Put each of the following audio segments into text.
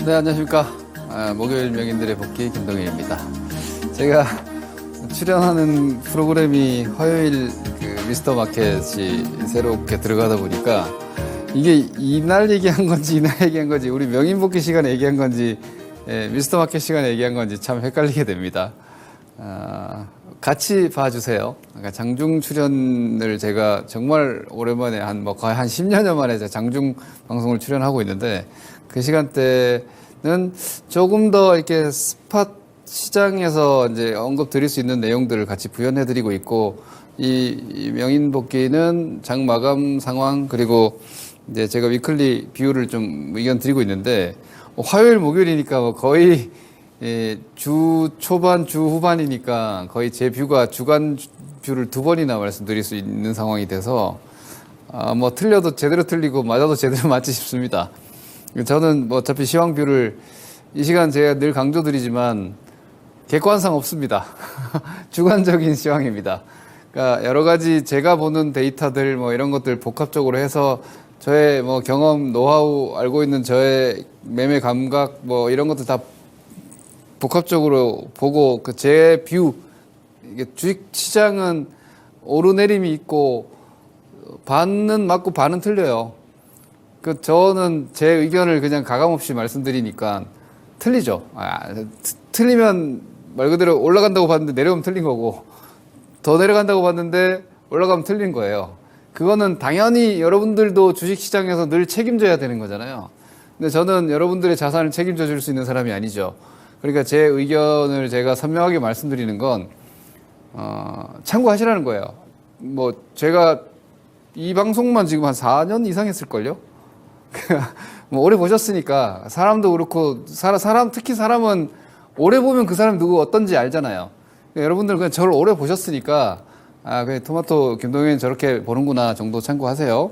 네, 안녕하십니까. 목요일 명인들의 복귀 김동일입니다. 제가 출연하는 프로그램이 화요일 그 미스터 마켓이 새롭게 들어가다 보니까 이게 이날 얘기한 건지 이날 얘기한 건지 우리 명인 복귀 시간에 얘기한 건지 미스터 마켓 시간에 얘기한 건지 참 헷갈리게 됩니다. 같이 봐주세요. 그러니까 장중 출연을 제가 정말 오랜만에 거의 한 10년여 만에 제가 장중 방송을 출연하고 있는데 그 시간대는 조금 더 이렇게 스팟 시장에서 이제 언급 드릴 수 있는 내용들을 같이 부연해 드리고 있고 이 명인 복귀는 장 마감 상황 그리고 이제 제가 위클리 비율을 좀 의견 드리고 있는데 화요일 목요일이니까 거의 주 초반 주 후반이니까 거의 제 뷰가 주간 뷰를 두 번이나 말씀드릴 수 있는 상황이 돼서 뭐 틀려도 제대로 틀리고 맞아도 제대로 맞지 싶습니다. 저는 뭐 어차피 시황 뷰를 이 시간 제가 늘 강조드리지만 객관상 없습니다. 주관적인 시황입니다. 그러니까 여러 가지 제가 보는 데이터들 뭐 이런 것들 복합적으로 해서 저의 뭐 경험, 노하우, 알고 있는 저의 매매 감각 뭐 이런 것들 다 복합적으로 보고 그 제 뷰, 이게 주식 시장은 오르내림이 있고 반은 맞고 반은 틀려요. 그 저는 제 의견을 그냥 가감없이 말씀드리니까 틀리죠. 틀리면 말 그대로 올라간다고 봤는데 내려오면 틀린 거고 더 내려간다고 봤는데 올라가면 틀린 거예요. 그거는 당연히 여러분들도 주식시장에서 늘 책임져야 되는 거잖아요. 근데 저는 여러분들의 자산을 책임져 줄 수 있는 사람이 아니죠. 그러니까 제 의견을 제가 선명하게 말씀드리는 건 참고하시라는 거예요. 뭐 제가 이 방송만 지금 한 4년 이상 했을걸요? 뭐 오래 보셨으니까 사람도 그렇고 사람 특히 사람은 오래 보면 그 사람이 누구 어떤지 알잖아요. 그러니까 여러분들 그냥 저를 오래 보셨으니까 그냥 토마토 김동현 저렇게 보는구나 정도 참고하세요.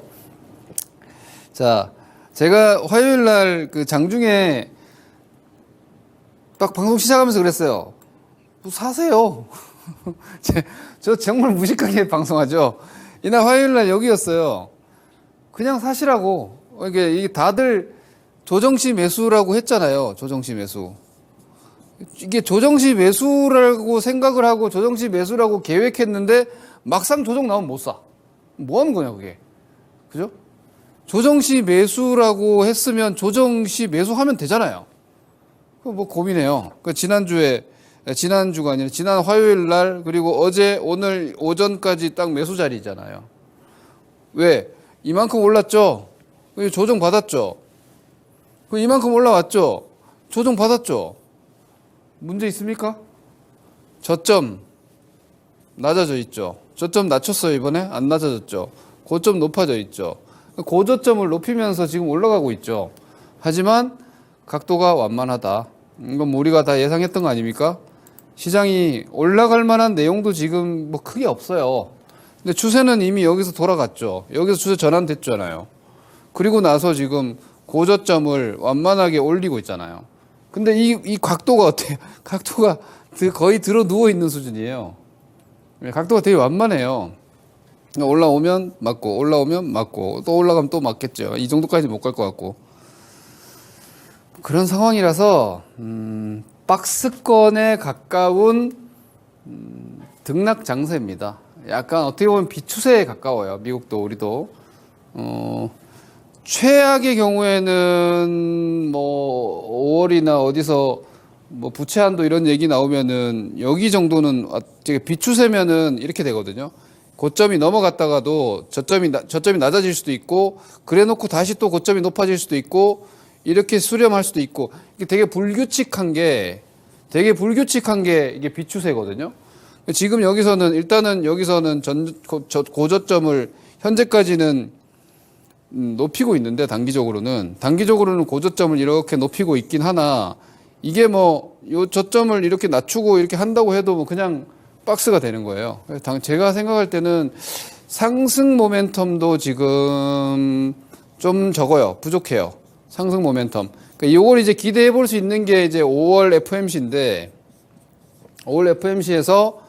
자, 제가 화요일 날 그 장중에 딱 방송 시작하면서 그랬어요. 뭐 사세요. 저 정말 무식하게 방송하죠. 이날 화요일 날 여기였어요. 그냥 사시라고. 이게 다들 조정시 매수라고 했잖아요. 조정시 매수. 이게 조정시 매수라고 생각을 하고 조정시 매수라고 계획했는데 막상 조정 나오면 못 사. 뭐 하는 거냐 그게. 그죠? 조정시 매수라고 했으면 조정시 매수하면 되잖아요. 뭐 고민해요. 지난주가 아니라 지난 화요일 날 그리고 어제 오늘 오전까지 딱 매수 자리잖아요. 왜? 이만큼 올랐죠? 조정 받았죠? 이만큼 올라왔죠? 조정 받았죠? 문제 있습니까? 저점 낮아져 있죠. 저점 낮췄어요 이번에? 안 낮아졌죠. 고점 높아져 있죠. 고저점을 높이면서 지금 올라가고 있죠. 하지만 각도가 완만하다. 이건 뭐 우리가 다 예상했던 거 아닙니까? 시장이 올라갈 만한 내용도 지금 뭐 크게 없어요. 근데 추세는 이미 여기서 돌아갔죠. 여기서 추세 전환됐잖아요. 그리고 나서 지금 고저점을 완만하게 올리고 있잖아요. 근데 이 각도가 어때요? 각도가 거의 들어 누워 있는 수준이에요. 각도가 되게 완만해요. 올라오면 맞고, 올라오면 맞고, 또 올라가면 또 맞겠죠. 이 정도까지 못 갈 것 같고. 그런 상황이라서, 박스권에 가까운, 등락 장세입니다. 약간 어떻게 보면 비추세에 가까워요. 미국도, 우리도. 최악의 경우에는 뭐 5월이나 어디서 뭐 부채 한도 이런 얘기 나오면은 여기 정도는 비추세면은 이렇게 되거든요. 고점이 넘어갔다가도 저점이 낮아질 수도 있고 그래놓고 다시 또 고점이 높아질 수도 있고 이렇게 수렴할 수도 있고 이게 되게 불규칙한 게 이게 비추세거든요. 지금 일단은 여기서는 고저점을 현재까지는 높이고 있는데 단기적으로는 고저점을 이렇게 높이고 있긴 하나 이게 뭐 요 저점을 이렇게 낮추고 이렇게 한다고 해도 뭐 그냥 박스가 되는 거예요. 제가 생각할 때는 상승 모멘텀도 지금 좀 적어요. 부족해요. 상승 모멘텀. 그러니까 이걸 이제 기대해 볼 수 있는 게 이제 5월 FMC인데 5월 FMC에서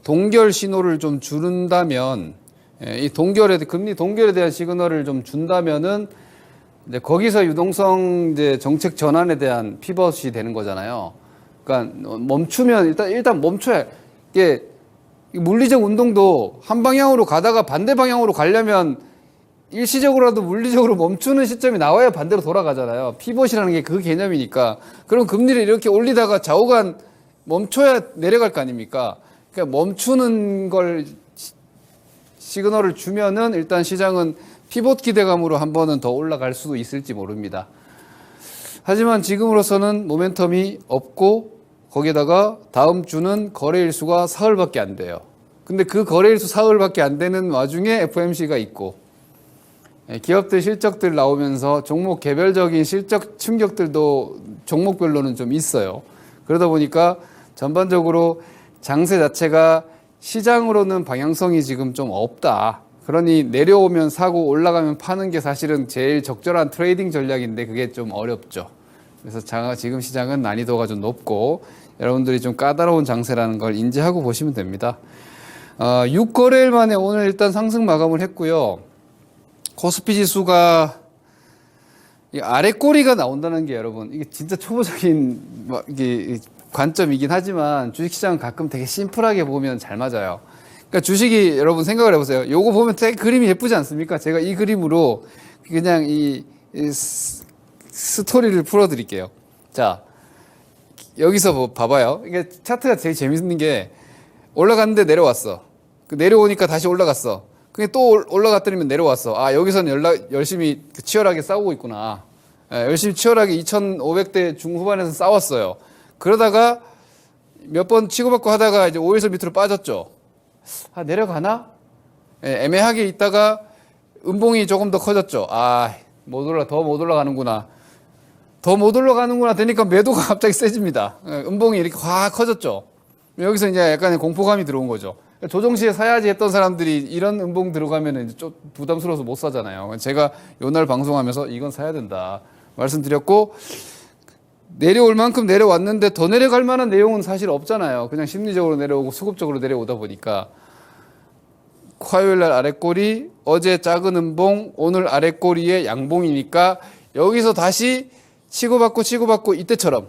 동결 신호를 좀 준다면 이 금리 동결에 대한 시그널을 좀 준다면은 이제 거기서 유동성 이제 정책 전환에 대한 피벗이 되는 거잖아요. 그러니까 멈추면 일단 멈춰야 이게 물리적 운동도 한 방향으로 가다가 반대 방향으로 가려면 일시적으로라도 물리적으로 멈추는 시점이 나와야 반대로 돌아가잖아요. 피벗이라는 게 그 개념이니까. 그럼 금리를 이렇게 올리다가 좌우간 멈춰야 내려갈 거 아닙니까? 그러니까 멈추는 걸 시그널을 주면은 일단 시장은 피벗 기대감으로 한 번은 더 올라갈 수도 있을지 모릅니다. 하지만 지금으로서는 모멘텀이 없고 거기에다가 다음 주는 거래일수가 사흘밖에 안 돼요. 근데 그 거래일수 사흘밖에 안 되는 와중에 FOMC가 있고 기업들 실적들 나오면서 종목 개별적인 실적 충격들도 종목별로는 좀 있어요. 그러다 보니까 전반적으로 장세 자체가 시장으로는 방향성이 지금 좀 없다. 그러니 내려오면 사고 올라가면 파는 게 사실은 제일 적절한 트레이딩 전략인데 그게 좀 어렵죠. 그래서 지금 시장은 난이도가 좀 높고 여러분들이 좀 까다로운 장세라는 걸 인지하고 보시면 됩니다. 6거래일 만에 오늘 일단 상승 마감을 했고요. 코스피 지수가 아래 꼬리가 나온다는 게 여러분 이게 진짜 초보적인 이게 관점이긴 하지만 주식시장은 가끔 되게 심플하게 보면 잘 맞아요. 그러니까 주식이 여러분 생각을 해보세요. 요거 보면 되게 그림이 예쁘지 않습니까? 제가 이 그림으로 그냥 이 스토리를 풀어드릴게요. 자, 여기서 뭐 봐봐요. 이게 차트가 제일 재밌는 게 올라갔는데 내려왔어. 내려오니까 다시 올라갔어. 그게 또 올라갔더니면 내려왔어. 아, 여기서는 열심히 치열하게 싸우고 있구나. 열심히 치열하게 2,500대 중후반에서 싸웠어요. 그러다가 몇 번 치고받고 하다가 이제 5일선 밑으로 빠졌죠. 아, 내려가나? 애매하게 있다가 음봉이 조금 더 커졌죠. 아, 더 못 올라가는구나. 더 못 올라가는구나 되니까 매도가 갑자기 세집니다. 음봉이 이렇게 확 커졌죠. 여기서 이제 약간의 공포감이 들어온 거죠. 조정 시에 사야지 했던 사람들이 이런 음봉 들어가면 이제 좀 부담스러워서 못 사잖아요. 제가 요날 방송하면서 이건 사야 된다 말씀드렸고, 내려올 만큼 내려왔는데 더 내려갈 만한 내용은 사실 없잖아요. 그냥 심리적으로 내려오고 수급적으로 내려오다 보니까 화요일 날 아랫꼬리, 어제 작은 음봉, 오늘 아랫꼬리의 양봉이니까 여기서 다시 치고받고 이때처럼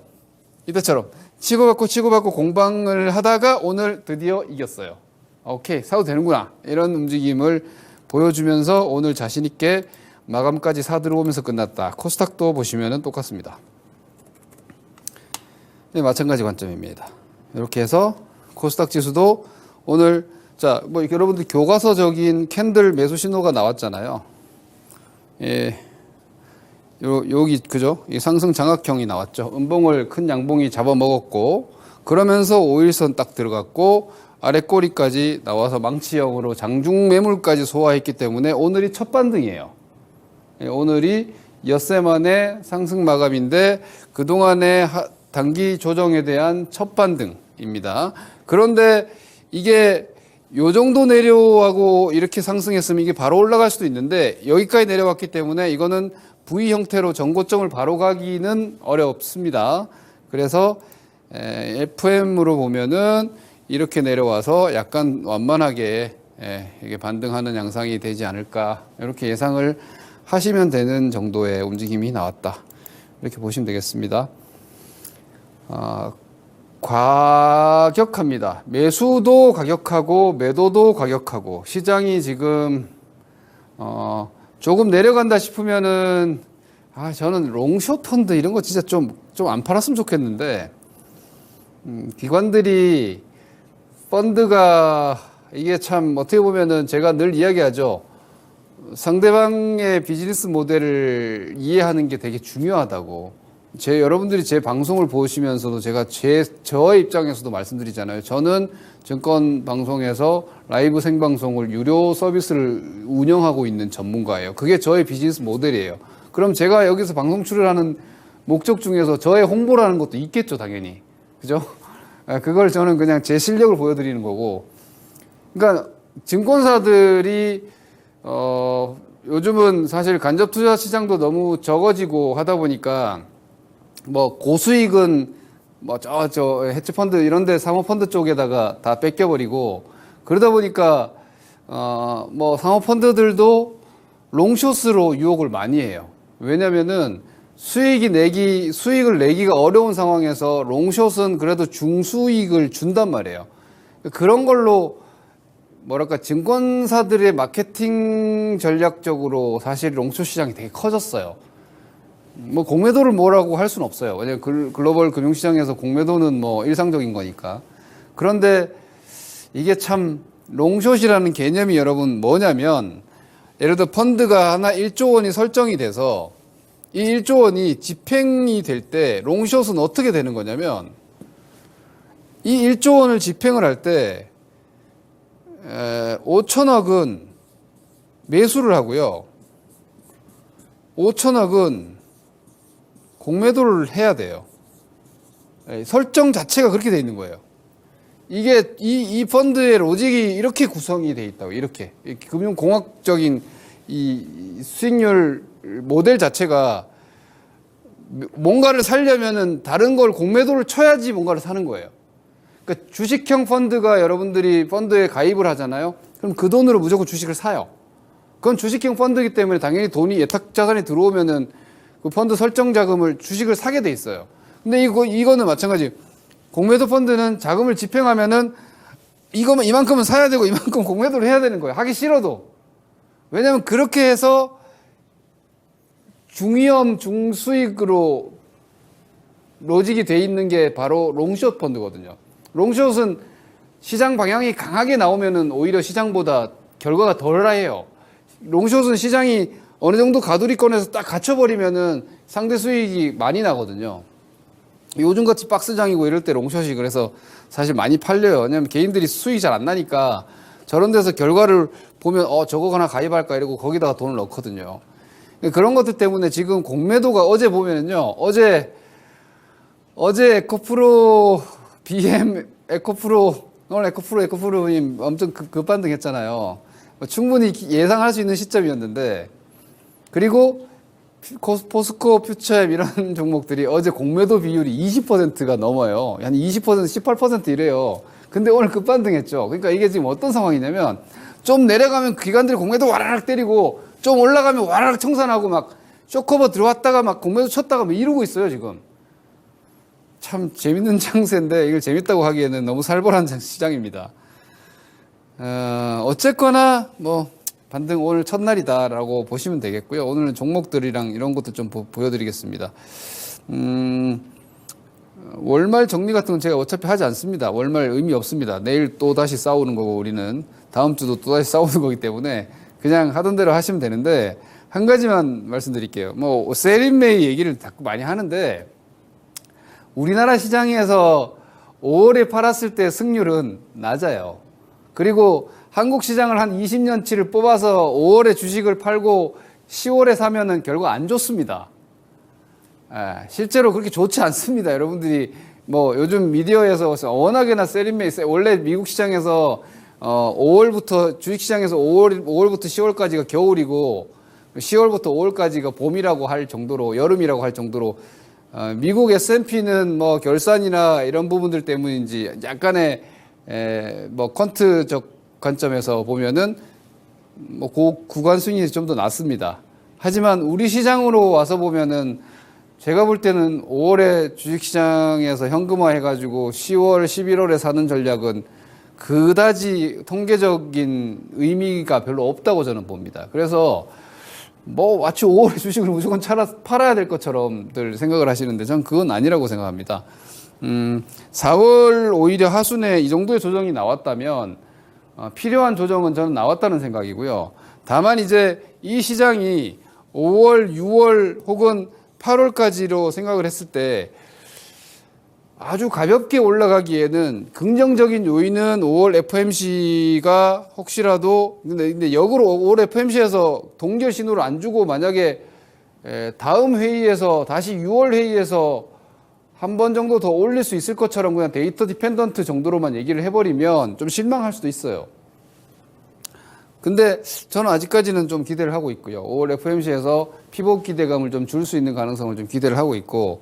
치고받고 공방을 하다가 오늘 드디어 이겼어요. 오케이, 사도 되는구나. 이런 움직임을 보여주면서 오늘 자신 있게 마감까지 사 들어오면서 끝났다. 코스닥도 보시면은 똑같습니다. 네, 마찬가지 관점입니다. 이렇게 해서 코스닥 지수도 오늘 자, 뭐 여러분들 교과서적인 캔들 매수 신호가 나왔잖아요. 예. 여기 그죠? 이 상승 장악형이 나왔죠. 음봉을 큰 양봉이 잡아먹었고 그러면서 5일선 딱 들어갔고 아래 꼬리까지 나와서 망치형으로 장중 매물까지 소화했기 때문에 오늘이 첫 반등이에요. 예, 오늘이 엿새 만에 상승 마감인데 그동안의 단기 조정에 대한 첫 반등입니다. 그런데 이게 요 정도 내려가고 이렇게 상승했으면 이게 바로 올라갈 수도 있는데 여기까지 내려왔기 때문에 이거는 V 형태로 전고점을 바로 가기는 어렵습니다. 그래서 FM으로 보면은 이렇게 내려와서 약간 완만하게 이게 반등하는 양상이 되지 않을까 이렇게 예상을 하시면 되는 정도의 움직임이 나왔다. 이렇게 보시면 되겠습니다. 과격합니다. 매수도 과격하고 매도도 과격하고 시장이 지금 조금 내려간다 싶으면은 저는 롱숏 펀드 이런 거 진짜 좀 안 팔았으면 좋겠는데 기관들이 펀드가 이게 참 어떻게 보면은 제가 늘 이야기하죠. 상대방의 비즈니스 모델을 이해하는 게 되게 중요하다고. 여러분들이 제 방송을 보시면서도 제가 저의 입장에서도 말씀드리잖아요. 저는 증권 방송에서 라이브 생방송을 유료 서비스를 운영하고 있는 전문가예요. 그게 저의 비즈니스 모델이에요. 그럼 제가 여기서 방송 출연하는 목적 중에서 저의 홍보라는 것도 있겠죠, 당연히. 그죠? 그걸 저는 그냥 제 실력을 보여드리는 거고. 그러니까 증권사들이 요즘은 사실 간접 투자 시장도 너무 적어지고 하다 보니까 뭐 고수익은 뭐 저 헤지펀드 이런데 사모펀드 쪽에다가 다 뺏겨버리고 그러다 보니까 뭐 사모펀드들도 롱숏으로 유혹을 많이 해요. 왜냐면은 수익을 내기가 어려운 상황에서 롱숏은 그래도 중수익을 준단 말이에요. 그런 걸로 뭐랄까 증권사들의 마케팅 전략적으로 사실 롱숏 시장이 되게 커졌어요. 뭐 공매도를 뭐라고 할 수는 없어요. 왜냐면 글로벌 금융시장에서 공매도는 뭐 일상적인 거니까. 그런데 이게 참 롱숏이라는 개념이 여러분 뭐냐면 예를 들어 펀드가 하나 1조 원이 설정이 돼서 이 1조 원이 집행이 될 때 롱숏은 어떻게 되는 거냐면 이 1조 원을 집행을 할 때 5천억은 매수를 하고요. 5천억은 공매도를 해야 돼요. 설정 자체가 그렇게 돼 있는 거예요. 이게 이 펀드의 로직이 이렇게 구성이 돼 있다고. 이렇게 금융공학적인 이 수익률 모델 자체가 뭔가를 살려면은 다른 걸 공매도를 쳐야지 뭔가를 사는 거예요. 그러니까 주식형 펀드가 여러분들이 펀드에 가입을 하잖아요. 그럼 그 돈으로 무조건 주식을 사요. 그건 주식형 펀드이기 때문에 당연히 돈이 예탁 자산이 들어오면은 그 펀드 설정 자금을 주식을 사게 돼 있어요. 근데 이거는 마찬가지. 공매도 펀드는 자금을 집행하면은 이만큼은 사야 되고 이만큼 공매도를 해야 되는 거예요. 하기 싫어도. 왜냐면 그렇게 해서 중위험 중수익으로 로직이 돼 있는 게 바로 롱숏 펀드거든요. 롱숏은 시장 방향이 강하게 나오면은 오히려 시장보다 결과가 덜해요. 롱숏은 시장이 어느 정도 가두리권에서 딱 갇혀버리면은 상대 수익이 많이 나거든요. 요즘같이 박스장이고 이럴 때 롱숏이 그래서 사실 많이 팔려요. 왜냐면 개인들이 수익이 잘 안 나니까 저런 데서 결과를 보면 저거 하나 가입할까 이러고 거기다가 돈을 넣거든요. 그런 것들 때문에 지금 공매도가 어제 보면은요. 어제 에코프로 BM 에코프로님 엄청 급반등했잖아요. 충분히 예상할 수 있는 시점이었는데 그리고 포스코 퓨처엠 이런 종목들이 어제 공매도 비율이 20%가 넘어요. 한 20%, 18% 이래요. 근데 오늘 급반등했죠. 그러니까 이게 지금 어떤 상황이냐면 좀 내려가면 기관들이 공매도 와라락 때리고 좀 올라가면 와라락 청산하고 막 쇼커버 들어왔다가 막 공매도 쳤다가 막 이러고 있어요, 지금. 참 재밌는 장세인데 이걸 재밌다고 하기에는 너무 살벌한 시장입니다. 어쨌거나 뭐 반등 오늘 첫날이다라고 보시면 되겠고요. 오늘은 종목들이랑 이런 것도 좀 보여드리겠습니다. 월말 정리 같은 건 제가 어차피 하지 않습니다. 월말 의미 없습니다. 내일 또 다시 싸우는 거고 우리는 다음 주도 또 다시 싸우는 거기 때문에 그냥 하던 대로 하시면 되는데 한 가지만 말씀드릴게요. 뭐 세린메이 얘기를 자꾸 많이 하는데 우리나라 시장에서 5월에 팔았을 때 승률은 낮아요. 그리고 한국 시장을 한 20년치를 뽑아서 5월에 주식을 팔고 10월에 사면은 결과 안 좋습니다. 실제로 그렇게 좋지 않습니다. 여러분들이 뭐 요즘 미디어에서 워낙에나 세린메이 원래 미국 시장에서 5월부터 주식시장에서 5월부터 10월까지가 겨울이고 10월부터 5월까지가 봄이라고 할 정도로 여름이라고 할 정도로 미국 S&P는 뭐 결산이나 이런 부분들 때문인지 약간의 뭐 퀀트적 관점에서 보면은 뭐 구간 수익이 좀 더 낮습니다. 하지만 우리 시장으로 와서 보면은 제가 볼 때는 5월에 주식시장에서 현금화 해가지고 10월, 11월에 사는 전략은 그다지 통계적인 의미가 별로 없다고 저는 봅니다. 그래서 뭐 마치 5월에 주식을 무조건 팔아야 될 것처럼들 생각을 하시는데 저는 그건 아니라고 생각합니다. 4월 오히려 하순에 이 정도의 조정이 나왔다면 필요한 조정은 저는 나왔다는 생각이고요. 다만 이제 이 시장이 5월, 6월 혹은 8월까지로 생각을 했을 때 아주 가볍게 올라가기에는 긍정적인 요인은 5월 FMC가 혹시라도 근데 역으로 5월 FMC에서 동결 신호를 안 주고 만약에 다음 회의에서 다시 6월 회의에서 한 번 정도 더 올릴 수 있을 것처럼 그냥 데이터 디펜던트 정도로만 얘기를 해버리면 좀 실망할 수도 있어요. 근데 저는 아직까지는 좀 기대를 하고 있고요. 5월 FMC에서 피복 기대감을 좀 줄 수 있는 가능성을 좀 기대를 하고 있고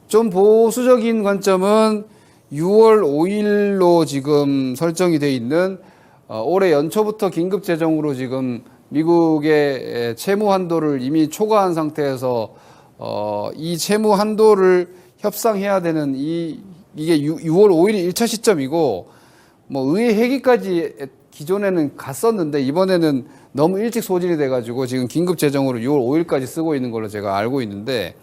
좀 보수적인 관점은 6월 5일로 지금 설정이 돼 있는 올해 연초부터 긴급 재정으로 지금 미국의 채무 한도를 이미 초과한 상태에서 이 채무 한도를 협상해야 되는 이게 6월 5일이 1차 시점이고 뭐 의회 회기까지 기존에는 갔었는데 이번에는 너무 일찍 소진이 돼가지고 지금 긴급 재정으로 6월 5일까지 쓰고 있는 걸로 제가 알고 있는데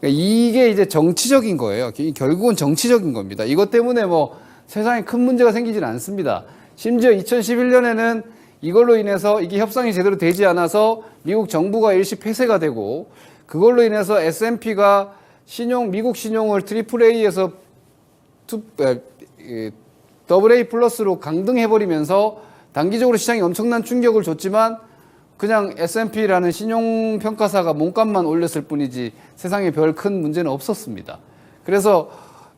이게 이제 정치적인 거예요. 결국은 정치적인 겁니다. 이것 때문에 뭐 세상에 큰 문제가 생기지는 않습니다. 심지어 2011년에는 이걸로 인해서 이게 협상이 제대로 되지 않아서 미국 정부가 일시 폐쇄가 되고 그걸로 인해서 S&P가 미국 신용을 AAA에서 AA 플러스로 강등해버리면서 단기적으로 시장에 엄청난 충격을 줬지만 그냥 S&P라는 신용평가사가 몸값만 올렸을 뿐이지 세상에 별 큰 문제는 없었습니다. 그래서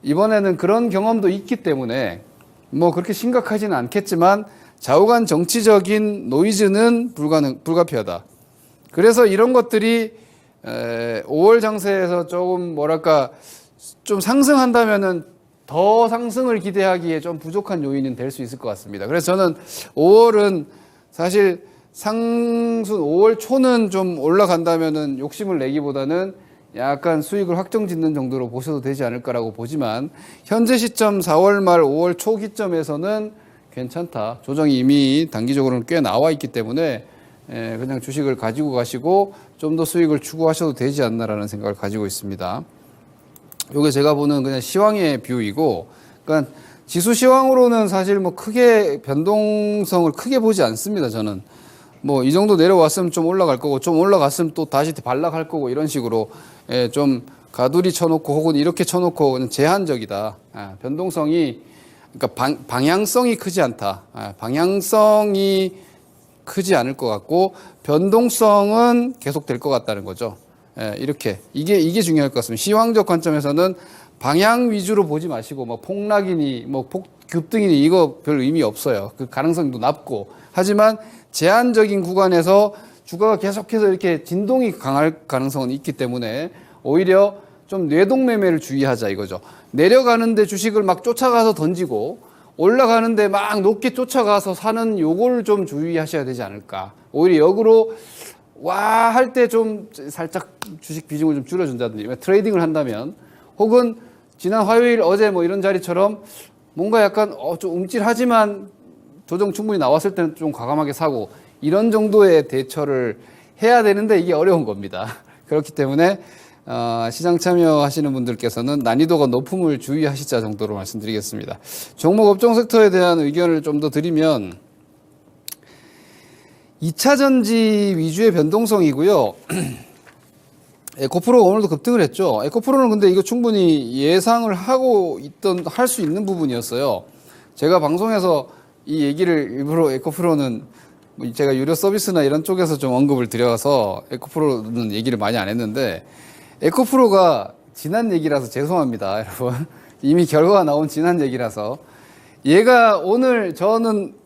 이번에는 그런 경험도 있기 때문에 뭐 그렇게 심각하지는 않겠지만 좌우간 정치적인 노이즈는 불가피하다. 그래서 이런 것들이 5월 장세에서 조금 뭐랄까 좀 상승한다면은 더 상승을 기대하기에 좀 부족한 요인은 될 수 있을 것 같습니다. 그래서 저는 5월은 사실 상순 5월 초는 좀 올라간다면은 욕심을 내기보다는 약간 수익을 확정짓는 정도로 보셔도 되지 않을까라고 보지만 현재 시점 4월 말 5월 초 기점에서는 괜찮다. 조정이 이미 단기적으로는 꽤 나와 있기 때문에 그냥 주식을 가지고 가시고 좀 더 수익을 추구하셔도 되지 않나라는 생각을 가지고 있습니다. 요게 제가 보는 그냥 시황의 뷰이고, 그러니까 지수 시황으로는 사실 뭐 크게 변동성을 크게 보지 않습니다. 저는 뭐 이 정도 내려왔으면 좀 올라갈 거고, 좀 올라갔으면 또 다시 반락할 거고 이런 식으로 좀 가두리 쳐놓고 혹은 이렇게 쳐놓고 제한적이다. 변동성이 그러니까 방향성이 크지 않다. 방향성이 크지 않을 것 같고 변동성은 계속 될 것 같다는 거죠. 이렇게 이게 중요할 것 같습니다. 시황적 관점에서는 방향 위주로 보지 마시고 뭐 폭락이니 뭐 급등이니 이거 별 의미 없어요. 그 가능성도 낮고 하지만 제한적인 구간에서 주가가 계속해서 이렇게 진동이 강할 가능성은 있기 때문에 오히려 좀 뇌동매매를 주의하자 이거죠. 내려가는데 주식을 막 쫓아가서 던지고 올라가는데 막 높게 쫓아가서 사는 요걸 좀 주의하셔야 되지 않을까. 오히려 역으로 와 할 때 좀 살짝 주식 비중을 좀 줄여준다든지 트레이딩을 한다면 혹은 지난 화요일 어제 뭐 이런 자리처럼 뭔가 약간 좀 움찔하지만 조정 충분히 나왔을 때는 좀 과감하게 사고 이런 정도의 대처를 해야 되는데 이게 어려운 겁니다. 그렇기 때문에 시장 참여하시는 분들께서는 난이도가 높음을 주의하시자 정도로 말씀드리겠습니다. 종목 업종 섹터에 대한 의견을 좀 더 드리면 2차 전지 위주의 변동성이고요. 에코프로가 오늘도 급등을 했죠. 에코프로는 근데 이거 충분히 예상을 할 수 있는 부분이었어요. 제가 방송에서 이 얘기를 일부러 에코프로는 제가 유료 서비스나 이런 쪽에서 좀 언급을 드려서 에코프로는 얘기를 많이 안 했는데 에코프로가 지난 얘기라서 죄송합니다, 여러분. 이미 결과가 나온 지난 얘기라서 얘가 오늘 저는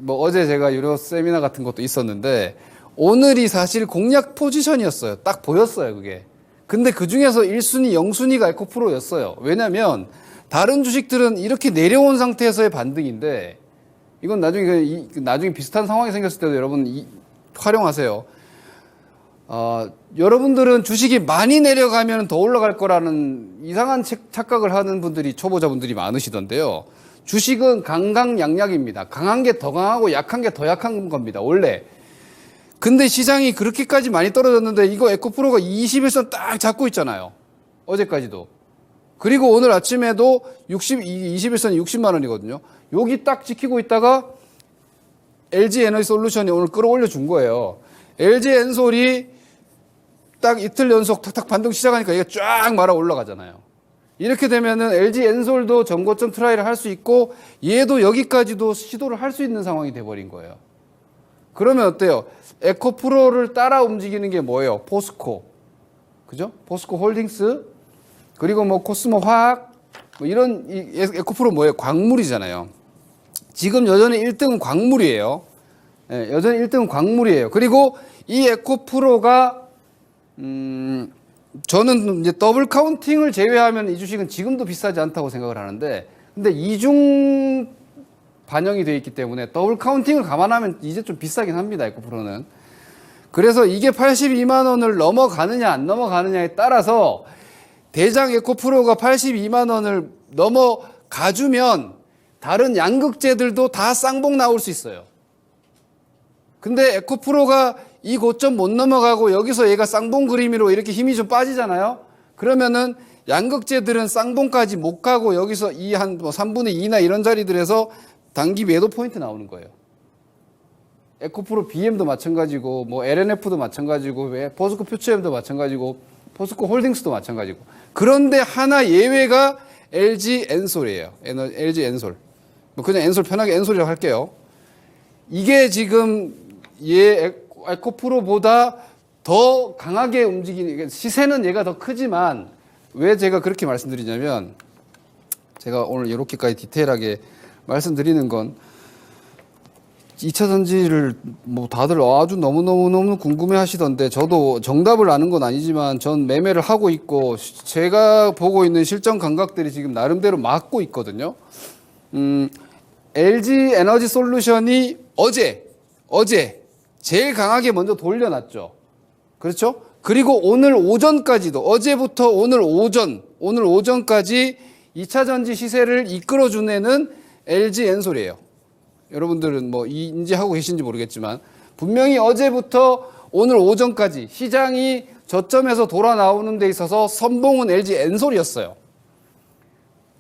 어제 제가 유료 세미나 같은 것도 있었는데 오늘이 사실 공략 포지션이었어요. 딱 보였어요, 그게. 근데 그 중에서 1순위, 0순위가 에코프로였어요. 왜냐면 다른 주식들은 이렇게 내려온 상태에서의 반등인데 이건 나중에 비슷한 상황이 생겼을 때도 여러분 활용하세요. 여러분들은 주식이 많이 내려가면 더 올라갈 거라는 이상한 착각을 하는 분들이 초보자분들이 많으시던데요. 주식은 강강약약입니다. 강한 게 더 강하고 약한 게 더 약한 겁니다. 원래. 근데 시장이 그렇게까지 많이 떨어졌는데 이거 에코프로가 21선 딱 잡고 있잖아요. 어제까지도. 그리고 오늘 아침에도 21선이 60만 원이거든요. 여기 딱 지키고 있다가 LG 에너지 솔루션이 오늘 끌어올려 준 거예요. LG 엔솔이 딱 이틀 연속 탁탁 반등 시작하니까 이게 쫙 말아 올라가잖아요. 이렇게 되면은 LG 엔솔도 전고점 트라이를 할 수 있고 얘도 여기까지도 시도를 할 수 있는 상황이 돼버린 거예요. 그러면 어때요? 에코프로를 따라 움직이는 게 뭐예요? 포스코. 그죠? 포스코 홀딩스. 그리고 뭐 코스모 화학. 뭐 이런, 에코프로 뭐예요? 광물이잖아요. 지금 여전히 1등은 광물이에요. 네, 여전히 1등은 광물이에요. 그리고 이 에코프로가, 저는 이제 더블 카운팅을 제외하면 이 주식은 지금도 비싸지 않다고 생각을 하는데, 근데 이중 반영이 되어 있기 때문에 더블 카운팅을 감안하면 이제 좀 비싸긴 합니다. 에코프로는. 그래서 이게 82만 원을 넘어가느냐 안 넘어가느냐에 따라서 대장 에코프로가 82만 원을 넘어가주면 다른 양극재들도 다 쌍봉 나올 수 있어요. 근데 에코프로가 이 고점 못 넘어가고 여기서 얘가 쌍봉 그림으로 이렇게 힘이 좀 빠지잖아요. 그러면은 양극재들은 쌍봉까지 못 가고 여기서 이 한 뭐 3분의 2나 이런 자리들에서 단기 매도 포인트 나오는 거예요. 에코프로 BM도 마찬가지고 뭐 LNF도 마찬가지고 포스코 퓨처엠도 마찬가지고 포스코 홀딩스도 마찬가지고. 그런데 하나 예외가 LG 엔솔이에요. LG 엔솔. 뭐 그냥 엔솔 편하게 엔솔이라고 할게요. 이게 지금 에코프로보다 더 강하게 움직이는, 시세는 얘가 더 크지만 왜 제가 그렇게 말씀드리냐면, 제가 오늘 이렇게까지 디테일하게 말씀드리는 건 2차 전지를 뭐 다들 아주 너무 궁금해 하시던데, 저도 정답을 아는 건 아니지만 전 매매를 하고 있고 제가 보고 있는 실전 감각들이 지금 나름대로 맞고 있거든요. LG 에너지 솔루션이 어제 제일 강하게 먼저 돌려놨죠. 그렇죠? 그리고 오늘 오전까지도, 어제부터 오늘 오전까지 2차 전지 시세를 이끌어준 애는 LG 엔솔이에요. 여러분들은 뭐 인지하고 계신지 모르겠지만 분명히 어제부터 오늘 오전까지 시장이 저점에서 돌아 나오는 데 있어서 선봉은 LG 엔솔이었어요.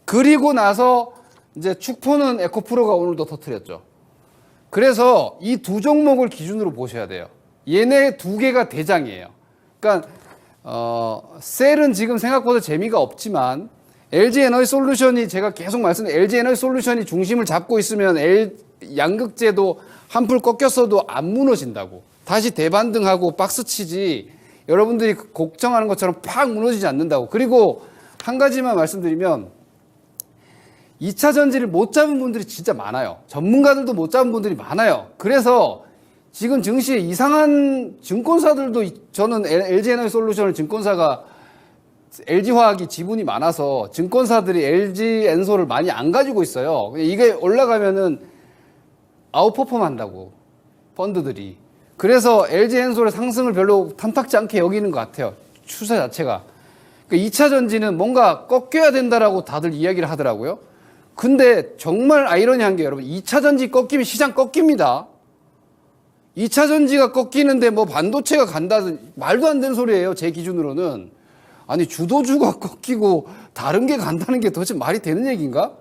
그리고 나서 이제 축포는 에코프로가 오늘도 터뜨렸죠. 그래서 이 두 종목을 기준으로 보셔야 돼요. 얘네 두 개가 대장이에요. 그러니까 셀은 지금 생각보다 재미가 없지만 LG 에너지 솔루션이, 제가 계속 말씀드린 LG 에너지 솔루션이 중심을 잡고 있으면 양극재도 한풀 꺾였어도 안 무너진다고. 다시 대반등하고 박스치지 여러분들이 걱정하는 것처럼 팍 무너지지 않는다고. 그리고 한 가지만 말씀드리면 2차 전지를 못 잡은 분들이 진짜 많아요. 전문가들도 못 잡은 분들이 많아요. 그래서 지금 증시에 이상한 증권사들도, 저는 LG 에너지 솔루션을 증권사가 LG화학이 지분이 많아서 증권사들이 LG 엔솔을 많이 안 가지고 있어요. 이게 올라가면은 아웃퍼폼 한다고, 펀드들이. 그래서 LG 엔솔의 상승을 별로 탐탁지 않게 여기는 것 같아요. 추세 자체가. 그러니까 2차 전지는 뭔가 꺾여야 된다라고 다들 이야기를 하더라고요. 근데 정말 아이러니한 게, 여러분, 2차 전지 꺾이면 시장 꺾입니다. 2차 전지가 꺾이는데 뭐 반도체가 간다든 말도 안 되는 소리예요. 제 기준으로는. 아니, 주도주가 꺾이고 다른 게 간다는 게 도대체 말이 되는 얘기인가?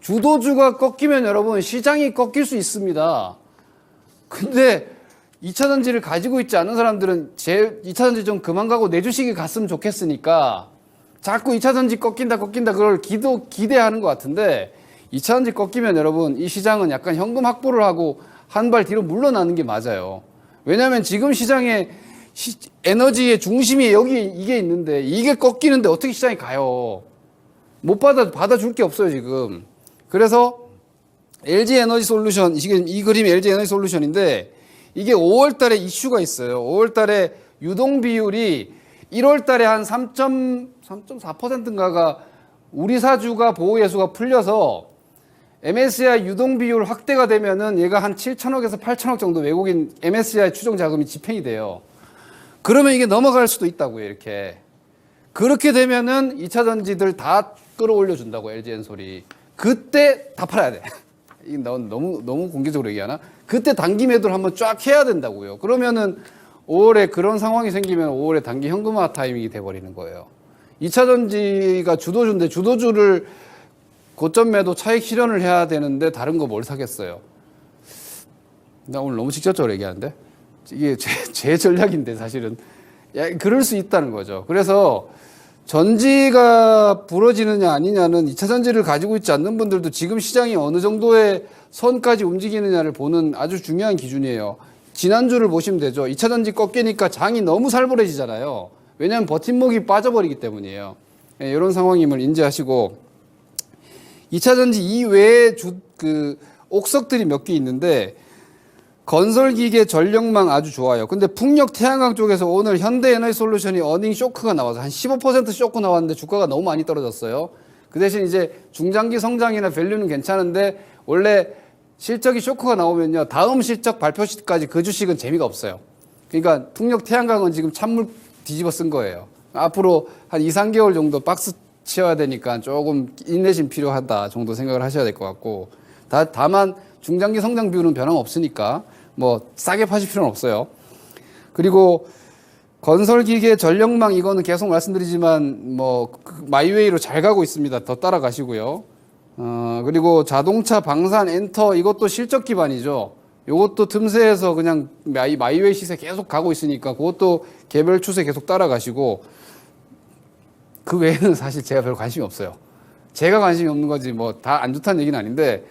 주도주가 꺾이면 여러분 시장이 꺾일 수 있습니다. 근데 2차 전지를 가지고 있지 않은 사람들은 2차 전지 좀 그만 가고 내 주식이 갔으면 좋겠으니까 자꾸 2차 전지 꺾인다 그걸 기대하는 것 같은데, 2차 전지 꺾이면 여러분 이 시장은 약간 현금 확보를 하고 한 발 뒤로 물러나는 게 맞아요. 왜냐하면 지금 시장에 에너지의 중심이 이게 있는데 이게 꺾이는데 어떻게 시장이 가요? 못 받아줄 게 없어요 지금. 그래서 LG 에너지 솔루션, 이 그림이 LG 에너지 솔루션인데 이게 5월 달에 이슈가 있어요. 5월 달에 유동 비율이 1월 달에 한 3.4%인가가 우리 사주가 보호 예수가 풀려서 MSCI 유동 비율 확대가 되면은 얘가 한 7천억에서 8천억 정도 외국인 MSCI 추정 자금이 집행이 돼요. 그러면 이게 넘어갈 수도 있다고요, 이렇게. 그렇게 되면은 2차 전지들 다 끌어올려 준다고, LG 엔솔이. 그때 다 팔아야 돼. 이게 너무 공개적으로 얘기하나? 그때 단기 매도를 한번 쫙 해야 된다고요. 그러면은 5월에 그런 상황이 생기면 5월에 단기 현금화 타이밍이 돼버리는 거예요. 2차 전지가 주도주인데 주도주를 고점 매도 차익 실현을 해야 되는데 다른 거 뭘 사겠어요? 나 오늘 너무 직접적으로 얘기하는데? 이게 제 전략인데 사실은. 그럴 수 있다는 거죠. 그래서 전지가 부러지느냐 아니냐는 2차 전지를 가지고 있지 않는 분들도 지금 시장이 어느 정도의 선까지 움직이느냐를 보는 아주 중요한 기준이에요. 지난주를 보시면 되죠. 2차 전지 꺾이니까 장이 너무 살벌해지잖아요. 왜냐하면 버팀목이 빠져버리기 때문이에요. 이런 상황임을 인지하시고, 2차 전지 이외에 옥석들이 몇 개 있는데, 건설기계, 전력망 아주 좋아요. 근데 풍력, 태양광 쪽에서 오늘 현대에너지솔루션이 어닝 쇼크가 나와서 한 15% 쇼크 나왔는데 주가가 너무 많이 떨어졌어요. 그 대신 이제 중장기 성장이나 밸류는 괜찮은데 원래 실적이 쇼크가 나오면요. 다음 실적 발표 시까지 그 주식은 재미가 없어요. 그러니까 풍력 태양광은 지금 찬물 뒤집어 쓴 거예요. 앞으로 한 2, 3개월 정도 박스 치워야 되니까 조금 인내심 필요하다 정도 생각을 하셔야 될 것 같고, 다만 중장기 성장 비율은 변함없으니까 뭐 싸게 파실 필요는 없어요. 그리고 건설기계, 전력망 이거는 계속 말씀드리지만 뭐 마이웨이로 잘 가고 있습니다. 더 따라가시고요. 그리고 자동차, 방산, 엔터 이것도 실적 기반이죠. 이것도 틈새에서 그냥 마이웨이 시세 계속 가고 있으니까 그것도 개별 추세 계속 따라가시고, 그 외에는 사실 제가 별 관심이 없어요. 제가 관심이 없는 거지 뭐 다 안 좋다는 얘기는 아닌데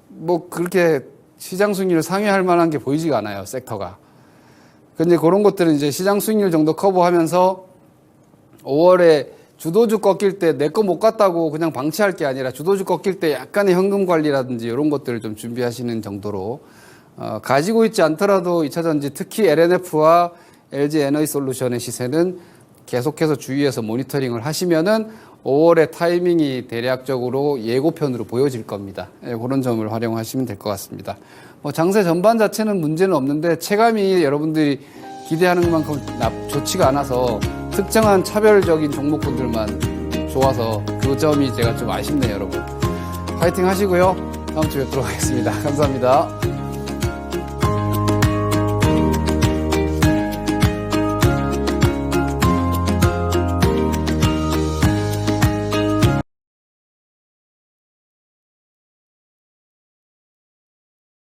뭐 그렇게 시장 수익률을 상회할 만한 게 보이지가 않아요, 섹터가. 근데 그런 것들은 이제 시장 수익률 정도 커버하면서 5월에 주도주 꺾일 때 내 거 못 갔다고 그냥 방치할 게 아니라 주도주 꺾일 때 약간의 현금 관리라든지 이런 것들을 좀 준비하시는 정도로 가지고 있지 않더라도 2차전지 특히 LNF와 LG 에너지 솔루션의 시세는 계속해서 주위에서 모니터링을 하시면은 5월의 타이밍이 대략적으로 예고편으로 보여질 겁니다. 예, 그런 점을 활용하시면 될 것 같습니다. 뭐 장세 전반 자체는 문제는 없는데 체감이 여러분들이 기대하는 만큼 좋지가 않아서 특정한 차별적인 종목군들만 좋아서 그 점이 제가 좀 아쉽네요, 여러분. 파이팅 하시고요. 다음 주에 뵙도록 하겠습니다. 감사합니다.